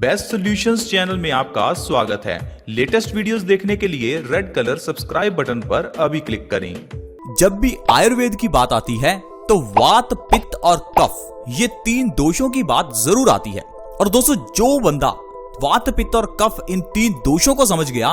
Best solutions channel में आपका स्वागत है। लेटेस्ट वीडियोस देखने के लिए रेड कलर सब्सक्राइब बटन पर अभी क्लिक करें। जब भी आयुर्वेद की बात आती है तो वात, पित्त और कफ ये तीन दोषों की बात जरूर आती है। और दोस्तों, जो बंदा वात, पित्त और कफ इन तीन दोषों को समझ गया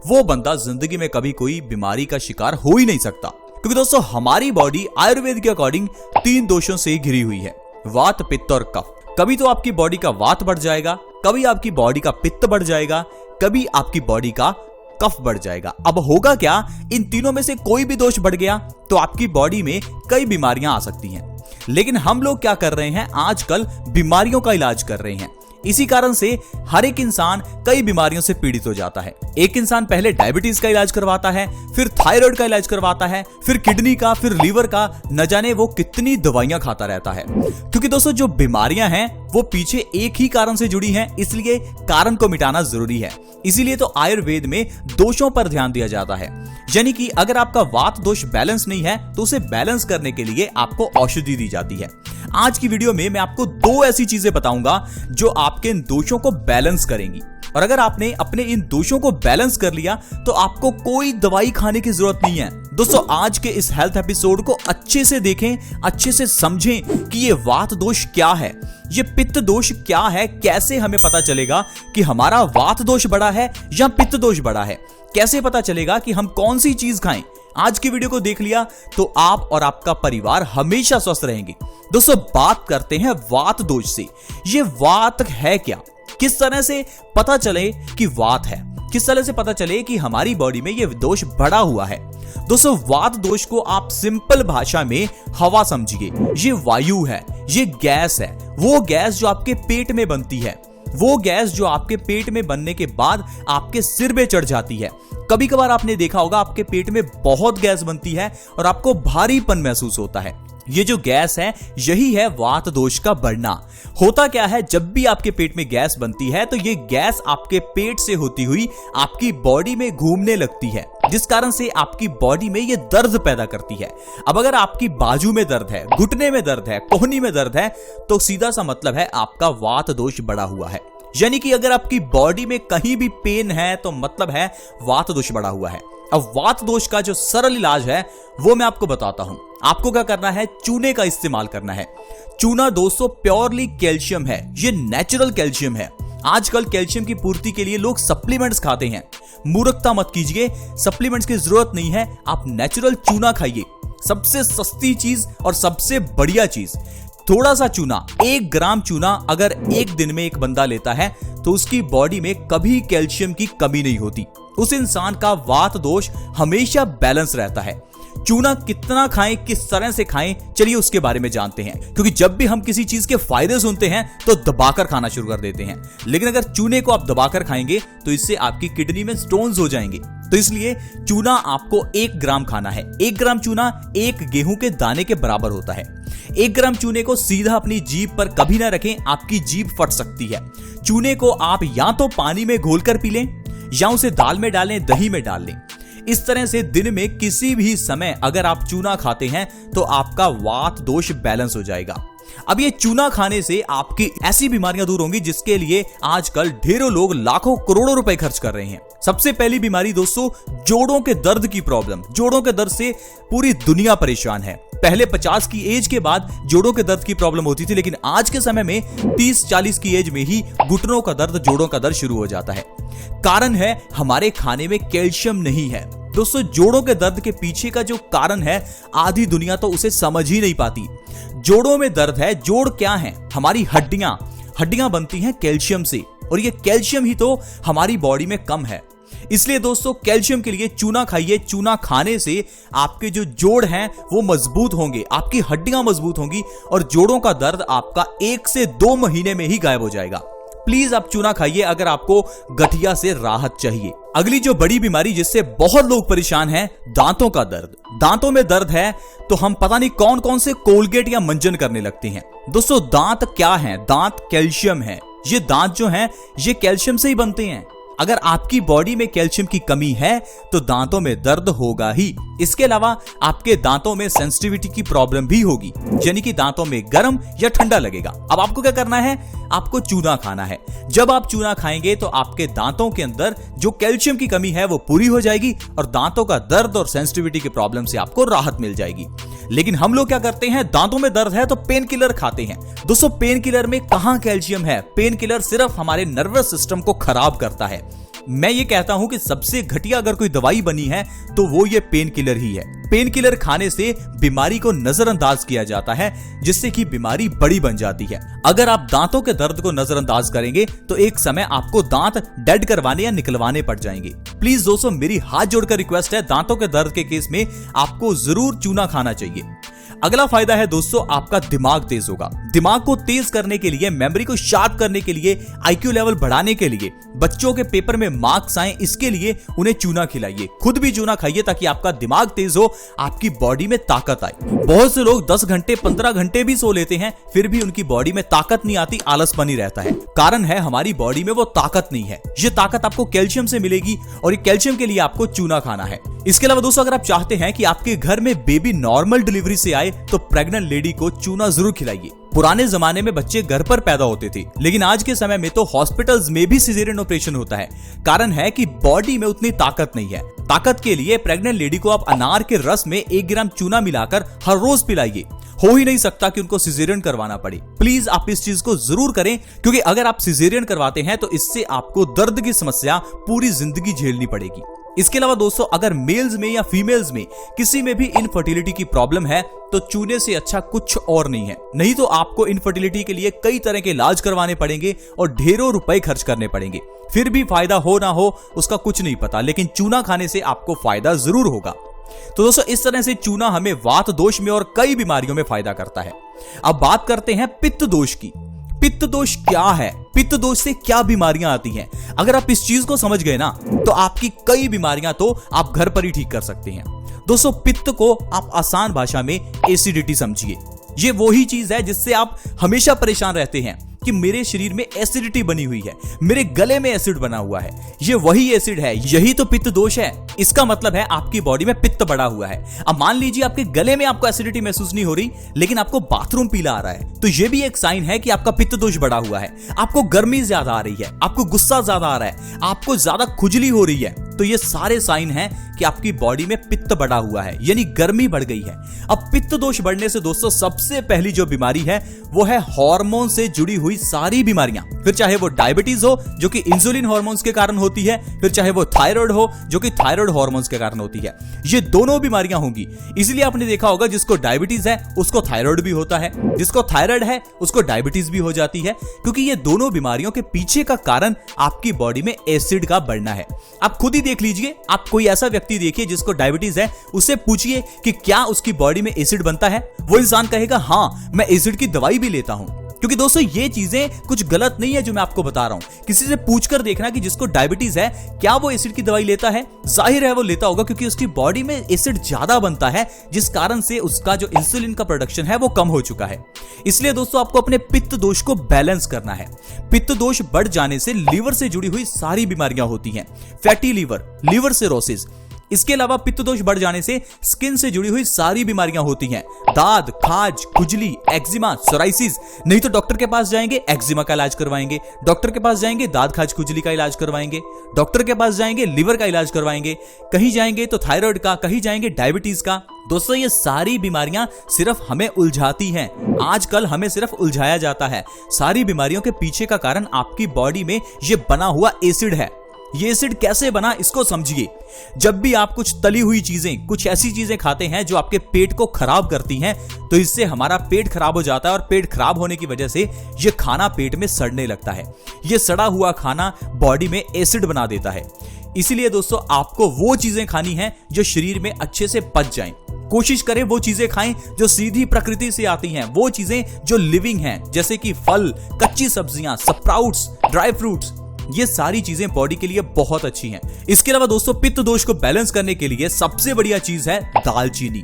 वो बंदा जिंदगी में कभी कोई बीमारी का शिकार हो ही नहीं सकता। क्योंकि दोस्तों, हमारी बॉडी आयुर्वेद के अकॉर्डिंग तीन दोषों से घिरी हुई है, वात, पित्त और कफ। कभी तो आपकी बॉडी का वात बढ़ जाएगा, कभी आपकी बॉडी का पित्त बढ़ जाएगा, कभी आपकी बॉडी का कफ बढ़ जाएगा। अब होगा क्या, इन तीनों में से कोई भी दोष बढ़ गया तो आपकी बॉडी में कई बीमारियां आ सकती हैं। लेकिन हम लोग क्या कर रहे हैं, आजकल बीमारियों का इलाज कर रहे हैं। इसी कारण से हर एक इंसान कई बीमारियों से पीड़ित हो जाता है। एक इंसान पहले डायबिटीज का इलाज करवाता है, फिर थायराइड का इलाज करवाता है, फिर किडनी का, फिर लीवर का, न जाने वो कितनी दवाइयां खाता रहता है। क्योंकि दोस्तों, जो बीमारियां हैं वो पीछे एक ही कारण से जुड़ी हैं, इसलिए कारण को मिटाना जरूरी है। इसीलिए तो आयुर्वेद में दोषों पर ध्यान दिया जाता है। यानी कि अगर आपका वात दोष बैलेंस नहीं है तो उसे बैलेंस करने के लिए आपको औषधि दी जाती है। आज की वीडियो में मैं आपको दो ऐसी चीजें बताऊंगा जो आपके इन दोषों को बैलेंस करेंगी। और अगर आपने अपने इन दोषों को बैलेंस कर लिया तो आपको कोई दवाई खाने की जरूरत नहीं है। दोस्तों, आज के इस हेल्थ एपिसोड को अच्छे से देखें, अच्छे से समझें कि ये वात दोष क्या है, ये पित्त दोष क्या है, कैसे हमें पता चलेगा कि हमारा वात दोष बड़ा है या पित्त दोष बड़ा है, कैसे पता चलेगा कि हम कौन सी चीज खाएं। आज की वीडियो को देख लिया तो आप और आपका परिवार हमेशा स्वस्थ रहेंगे। दोस्तों, बात करते हैं वात दोष से। ये वात है क्या, किस तरह से पता चले कि वात है, किस तरह से पता चले कि हमारी बॉडी में ये दोष बढ़ा हुआ है। दोस्तों, वात दोष को आप सिंपल भाषा में हवा समझिए। ये वायु है, ये गैस है, वो गैस जो आपके पेट में बनती है, वो गैस जो आपके पेट में बनने के बाद आपके सिर में चढ़ जाती है। कभी कभार आपने देखा होगा आपके पेट में बहुत गैस बनती है और आपको भारीपन महसूस होता है। ये जो गैस है यही है वात दोष का बढ़ना। होता क्या है, जब भी आपके पेट में गैस बनती है तो ये गैस आपके पेट से होती हुई आपकी बॉडी में घूमने लगती है, जिस कारण से आपकी बॉडी में ये दर्द पैदा करती है। अब अगर आपकी बाजू में दर्द है, घुटने में दर्द है, कोहनी में दर्द है, तो सीधा सा मतलब है आपका वात दोष बढ़ा हुआ है। यानी कि अगर आपकी बॉडी में कहीं भी पेन है तो मतलब है वात दोष बढ़ा हुआ है। अब वात दोष का जो सरल इलाज है वो मैं आपको बताता हूं। आपको क्या करना है, चूने का इस्तेमाल करना है। चूना दोस्तों प्योरली कैल्शियम है, ये नेचुरल कैल्शियम है। आजकल कैल्शियम की पूर्ति के लिए लोग सप्लीमेंट्स खाते हैं। मूर्खता मत कीजिए, सप्लीमेंट्स की जरूरत नहीं है। आप नेचुरल चूना खाइए, सबसे सस्ती चीज और सबसे बढ़िया चीज। थोड़ा सा चूना, 1 ग्राम चूना अगर एक दिन में एक बंदा लेता है तो उसकी बॉडी में कभी कैल्शियम की कमी नहीं होती। उस इंसान का वात दोष हमेशा बैलेंस रहता है। चूना कितना खाएं, किस तरह से खाएं, चलिए उसके बारे में जानते हैं। क्योंकि जब भी हम किसी चीज के फायदे सुनते हैं तो दबाकर खाना शुरू कर देते हैं, लेकिन अगर चूने को आप दबाकर खाएंगे तो इससे आपकी किडनी में स्टोन्स हो जाएंगे। तो इसलिए चूना आपको 1 ग्राम खाना है। 1 ग्राम चूना 1 गेहूं के दाने के बराबर होता है। 1 ग्राम चूने को सीधा अपनी जीभ पर कभी ना रखें, आपकी जीभ फट सकती है। चूने को आप या तो पानी में घोलकर पी लें या उसे दाल में डालें, दही में डाल लें। इस तरह से दिन में किसी भी समय अगर आप चूना खाते हैं तो आपका वात दोष बैलेंस हो जाएगा। अब ये चूना खाने से आपकी ऐसी बीमारियां दूर होंगी जिसके लिए आजकल ढेरों लोग लाखों करोड़ों रुपए खर्च कर रहे हैं। सबसे पहली बीमारी दोस्तों, जोड़ों के दर्द की प्रॉब्लम। जोड़ों के दर्द से पूरी दुनिया परेशान है। पहले 50 की एज के बाद जोड़ों के दर्द की प्रॉब्लम होती थी, लेकिन आज के समय में 30-40 की एज में ही घुटनों का दर्द, जोड़ों का दर्द शुरू हो जाता है। कारण है हमारे खाने में कैल्शियम नहीं है। दोस्तों, जोड़ों के दर्द के पीछे का जो कारण है आधी दुनिया तो उसे समझ ही नहीं पाती। जोड़ों में दर्द है, जोड़ क्या है, हमारी हड्डियां बनती हैं कैल्शियम से, और ये कैल्शियम ही तो हमारी बॉडी में कम है। इसलिए दोस्तों, कैल्शियम के लिए चूना खाइए। चूना खाने से आपके जो जोड़ हैं वो मजबूत होंगे, आपकी हड्डियां मजबूत होंगी और जोड़ों का दर्द आपका 1 से 2 महीने में ही गायब हो जाएगा। प्लीज आप चूना खाइए अगर आपको गठिया से राहत चाहिए। अगली जो बड़ी बीमारी जिससे बहुत लोग परेशान हैं, दांतों का दर्द। दांतों में दर्द है तो हम पता नहीं कौन कौन से कोलगेट या मंजन करने लगते हैं। दोस्तों, दांत क्या है, दांत कैल्शियम है। ये दांत जो हैं ये कैल्शियम से ही बनते हैं। अगर आपकी बॉडी में कैल्शियम की कमी है तो दांतों में दर्द होगा ही। इसके अलावा आपके दांतों में सेंसिटिविटी की प्रॉब्लम भी होगी, यानी कि दांतों में गर्म या ठंडा लगेगा। अब आपको क्या करना है, आपको चूना खाना है। जब आप चूना खाएंगे तो आपके दांतों के अंदर जो कैल्शियम की कमी है वो पूरी हो जाएगी और दांतों का दर्द और सेंसिटिविटी की प्रॉब्लम से आपको राहत मिल जाएगी। लेकिन हम लोग क्या करते हैं, दांतों में दर्द है तो पेन किलर खाते हैं। दोस्तों पेन किलर में कहां कैल्शियम है, पेन किलर सिर्फ हमारे नर्वस सिस्टम को खराब करता है। मैं ये कहता हूं कि सबसे घटिया अगर कोई दवाई बनी है तो वो ये पेन किलर ही है। पेन किलर खाने से बीमारी को नजरअंदाज किया जाता है, जिससे कि बीमारी बड़ी बन जाती है। अगर आप दांतों के दर्द को नजरअंदाज करेंगे तो एक समय आपको दांत डेड करवाने या निकलवाने पड़ जाएंगे। प्लीज दोस्तों मेरी हाथ जोड़कर रिक्वेस्ट है, दांतों के दर्द के केस में आपको जरूर चूना खाना चाहिए। अगला फायदा है दोस्तों, आपका दिमाग तेज होगा। दिमाग को तेज करने के लिए, मेमोरी को शार्प करने के लिए, IQ लेवल बढ़ाने के लिए, बच्चों के पेपर में मार्क्स आए इसके लिए उन्हें चूना खिलाइए। खुद भी चूना खाइए ताकि आपका दिमाग तेज हो, आपकी बॉडी में ताकत आए। बहुत से लोग 10 घंटे 15 घंटे भी सो लेते हैं, फिर भी उनकी बॉडी में ताकत नहीं आती, आलस बनी रहता है। कारण है हमारी बॉडी में वो ताकत नहीं है। ये ताकत आपको कैल्शियम से मिलेगी और ये कैल्शियम के लिए आपको चूना खाना है। इसके अलावा दोस्तों अगर आप चाहते हैं कि आपके घर में बेबी नॉर्मल डिलीवरी से आए तो प्रेग्नेंट लेडी को चूना जरूर खिलाइए। पुराने जमाने में बच्चे घर पर पैदा होते थे, लेकिन आज के समय में तो हॉस्पिटल्स में भी सिजेरियन ऑपरेशन होता है। कारण है कि बॉडी में उतनी ताकत नहीं है। ताकत के लिए प्रेग्नेंट लेडी को आप अनार के रस में 1 ग्राम चूना मिलाकर हर रोज पिलाइए। हो ही नहीं सकता कि उनको सिजेरियन करवाना पड़े। प्लीज आप इस चीज को जरूर करें, क्योंकि अगर आप सिजेरियन करवाते हैं तो इससे आपको दर्द की समस्या पूरी जिंदगी झेलनी पड़ेगी। इसके अलावा दोस्तों अगर मेल्स में या फीमेल्स में किसी में भी इनफर्टिलिटी की प्रॉब्लम है तो चूने से अच्छा कुछ और नहीं है। नहीं तो आपको इनफर्टिलिटी के लिए कई तरह के इलाज करवाने पड़ेंगे और ढेरों रुपए खर्च करने पड़ेंगे, फिर भी फायदा हो ना हो उसका कुछ नहीं पता। लेकिन चूना खाने से आपको फायदा जरूर होगा। तो दोस्तों इस तरह से चूना हमें वात दोष में और कई बीमारियों में फायदा करता है। अब बात करते हैं पित्त दोष की। पित्त दोष क्या है, पित्त दोष से क्या बीमारियां आती हैं? अगर आप इस चीज को समझ गए ना तो आपकी कई बीमारियां तो आप घर पर ही ठीक कर सकते हैं। दोस्तों पित्त को आप आसान भाषा में एसिडिटी समझिए। ये वही चीज है जिससे आप हमेशा परेशान रहते हैं कि मेरे शरीर में एसिडिटी बनी हुई है, मेरे गले में एसिड बना हुआ है। ये वही एसिड है, यही तो पित्त दोष है। इसका मतलब है आपकी बॉडी में पित्त बढ़ा हुआ है। अब मान लीजिए आपके गले में आपको एसिडिटी महसूस नहीं हो रही, लेकिन आपको बाथरूम पीला आ रहा है, तो ये भी एक साइन है कि आपका पित्त दोष बढ़ा हुआ है। आपको गर्मी ज्यादा आ रही है, आपको गुस्सा ज्यादा आ रहा है, आपको ज्यादा खुजली हो रही है, तो ये सारे साइन हैं कि आपकी बॉडी में पित्त बढ़ा हुआ है, यानी गर्मी बढ़ गई है। अब पित्त दोष बढ़ने से दोस्तों सबसे पहली जो बीमारी है वो है हार्मोन से जुड़ी हुई सारी बीमारियां। फिर चाहे वो डायबिटीज हो जो कि इंसुलिन हार्मोन्स के कारण होती है, फिर चाहे वो थायराइड हो जो कि थायराइड हार्मोन्स के कारण होती है। ये दोनों बीमारियां होंगी। इसलिए आपने देखा होगा जिसको डायबिटीज है उसको थायराइड भी होता है, जिसको थायराइड है उसको डायबिटीज भी हो जाती है, क्योंकि ये दोनों बीमारियों के पीछे का कारण आपकी बॉडी में एसिड का बढ़ना है। आप खुद ही देख लीजिए, आप कोई ऐसा व्यक्ति देखिए जिसको डायबिटीज है, उससे पूछिए कि क्या उसकी बॉडी में एसिड बनता है, वो इंसान कहेगा हाँ मैं एसिड की दवाई भी लेता हूं। क्योंकि दोस्तों ये चीजें कुछ गलत नहीं है जो मैं आपको बता रहा हूं। किसी से पूछकर देखना कि जिसको डायबिटीज है क्या वो एसिड की दवाई लेता है, जाहिर है वो लेता होगा, क्योंकि उसकी बॉडी में एसिड ज्यादा बनता है, जिस कारण से उसका जो इंसुलिन का प्रोडक्शन है वो कम हो चुका है। इसलिए दोस्तों आपको अपने पित्त दोष को बैलेंस करना है। पित्त दोष बढ़ जाने से लीवर से जुड़ी हुई सारी बीमारियां होती हैं, फैटी लीवर, लीवर सिरोसिस। इसके अलावा पित्त दोष बढ़ जाने से स्किन से जुड़ी हुई सारी बीमारियां होती हैं, दाद, खाज, खुजली, एक्जिमा, सोराइसिस। नहीं तो डॉक्टर के पास जाएंगे, एक्जिमा का इलाज करवाएंगे, डॉक्टर के पास जाएंगे, दाद, खाज, खुजली का इलाज करवाएंगे, डॉक्टर के पास जाएंगे, लीवर का इलाज करवाएंगे, कहीं जाएंगे तो थायराइड का, कहीं जाएंगे डायबिटीज का। दोस्तों ये सारी बीमारियां सिर्फ हमें उलझाती हैं। आजकल हमें सिर्फ उलझाया जाता है। सारी बीमारियों के पीछे का कारण आपकी बॉडी में ये बना हुआ एसिड है। ये एसिड कैसे बना इसको समझिए। जब भी आप कुछ तली हुई चीजें, कुछ ऐसी चीजें खाते हैं जो आपके पेट को खराब करती हैं, तो इससे हमारा पेट खराब हो जाता है और पेट खराब होने की वजह से ये खाना पेट में सड़ने लगता है। ये सड़ा हुआ खाना बॉडी में एसिड बना देता है। इसीलिए दोस्तों आपको वो चीजें खानी हैं जो शरीर में अच्छे से पच जाएं। कोशिश करें वो चीजें खाएं जो सीधी प्रकृति से आती हैं, वो चीजें जो लिविंग हैं, जैसे कि फल, कच्ची सब्जियां, स्प्राउट्स, ड्राई फ्रूट्स। ये सारी चीजें बॉडी के लिए बहुत अच्छी हैं। इसके अलावा दोस्तों पित्त दोष को बैलेंस करने के लिए सबसे बढ़िया चीज है दालचीनी।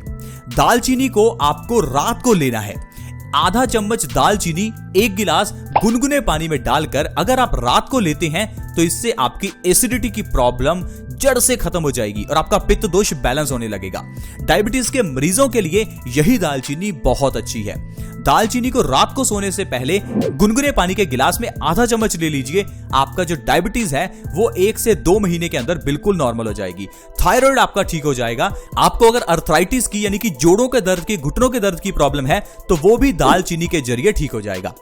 दालचीनी को आपको रात को लेना है। आधा चम्मच दालचीनी 1 गिलास गुनगुने पानी में डालकर अगर आप रात को लेते हैं तो इससे आपकी एसिडिटी की प्रॉब्लम जड़ से खत्म हो जाएगी और आपका पित्त दोष बैलेंस होने लगेगा। डायबिटीज के मरीजों के लिए यही दालचीनी बहुत अच्छी है। दालचीनी को रात को सोने से पहले गुनगुने पानी के गिलास में आधा चम्मच ले लीजिए। आपका जो डायबिटीज है वो 1 से 2 महीने के अंदर बिल्कुल नॉर्मल हो जाएगी। थायराइड आपका ठीक हो जाएगा। आपको अगर अर्थराइटिस की यानी कि जोड़ों के दर्द की, घुटनों के दर्द की प्रॉब्लम है तो वो भी दालचीनी के जरिए ठीक हो जाएगा।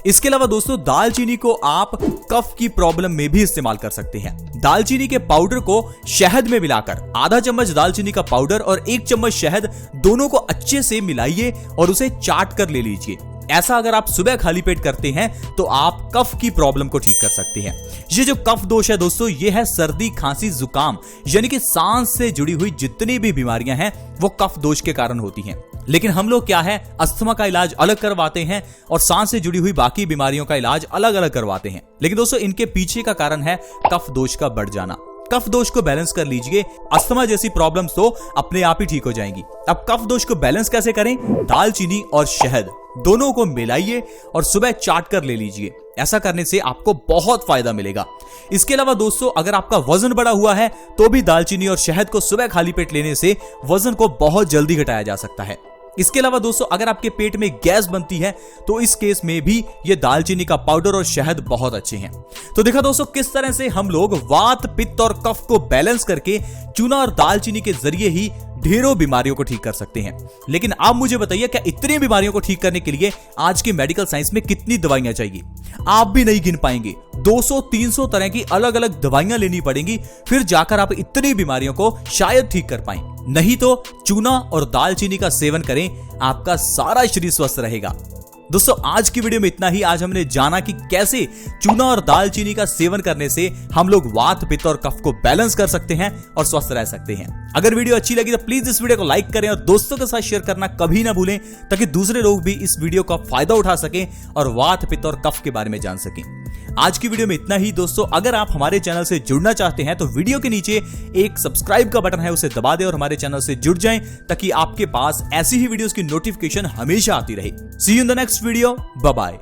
इसके अलावा दोस्तों दालचीनी को आप कफ की प्रॉब्लम में भी इस्तेमाल कर सकते हैं। दालचीनी के पाउडर को शहद में मिलाकर आधा चम्मच दालचीनी का पाउडर और 1 चम्मच शहद दोनों को अच्छे से मिलाइए और उसे चाट कर ले लीजिए। ऐसा अगर आप सुबह खाली पेट करते हैं तो आप कफ की प्रॉब्लम को ठीक कर सकते हैं। ये जो कफ दोष है दोस्तों, ये है सर्दी, खांसी, जुकाम यानी कि सांस से जुड़ी हुई जितनी भी बीमारियां हैं वो कफ दोष के कारण होती हैं। लेकिन हम लोग क्या है, अस्थमा का इलाज अलग करवाते हैं और सांस से जुड़ी हुई बाकी बीमारियों का इलाज अलग अलग करवाते हैं। लेकिन दोस्तों इनके पीछे का कारण है कफ दोष का बढ़ जाना। कफ दोष को बैलेंस कर लीजिए, अस्थमा जैसी प्रॉब्लम्स तो अपने आप ही ठीक हो जाएंगी। अब कफ दोष को बैलेंस कैसे करें? दालचीनी और शहद दोनों को मिलाइए और सुबह चाट कर ले लीजिए। ऐसा करने से आपको बहुत फायदा मिलेगा। इसके अलावा दोस्तों अगर आपका वजन बढ़ा हुआ है तो भी दालचीनी और शहद को सुबह खाली पेट लेने से वजन को बहुत जल्दी घटाया जा सकता है। इसके अलावा दोस्तों अगर आपके पेट में गैस बनती है तो इस केस में भी ये दालचीनी का पाउडर और शहद बहुत अच्छे हैं। तो देखा दोस्तों किस तरह से हम लोग वात, पित्त और कफ को बैलेंस करके चूना और दालचीनी के जरिए ही ढेरों बीमारियों को ठीक कर सकते हैं। लेकिन आप मुझे बताइए, क्या इतनी बीमारियों को ठीक करने के लिए आज की मेडिकल साइंस में कितनी दवाइयां चाहिए? आप भी नहीं गिन पाएंगे। 200-300 तरह की अलग अलग दवाइयां लेनी पड़ेंगी, फिर जाकर आप इतनी बीमारियों को शायद ठीक कर पाएं। नहीं तो चूना और दालचीनी का सेवन करें, आपका सारा शरीर स्वस्थ रहेगा। दोस्तों आज की वीडियो में इतना ही। आज हमने जाना कि कैसे चूना और दालचीनी का सेवन करने से हम लोग वात, पित्त और कफ को बैलेंस कर सकते हैं और स्वस्थ रह सकते हैं। अगर वीडियो अच्छी लगी तो प्लीज इस वीडियो को लाइक करें और दोस्तों के साथ शेयर करना कभी ना भूलें, ताकि दूसरे लोग भी इस वीडियो का फायदा उठा सकें और वात, पित्त और कफ के बारे में जान सकें। आज की वीडियो में इतना ही दोस्तों। अगर आप हमारे चैनल से जुड़ना चाहते हैं तो वीडियो के नीचे एक सब्सक्राइब का बटन है, उसे दबा दें और हमारे चैनल से जुड़ जाएं, ताकि आपके पास ऐसी ही वीडियोस की नोटिफिकेशन हमेशा आती रहे। See you in the next video. Bye bye.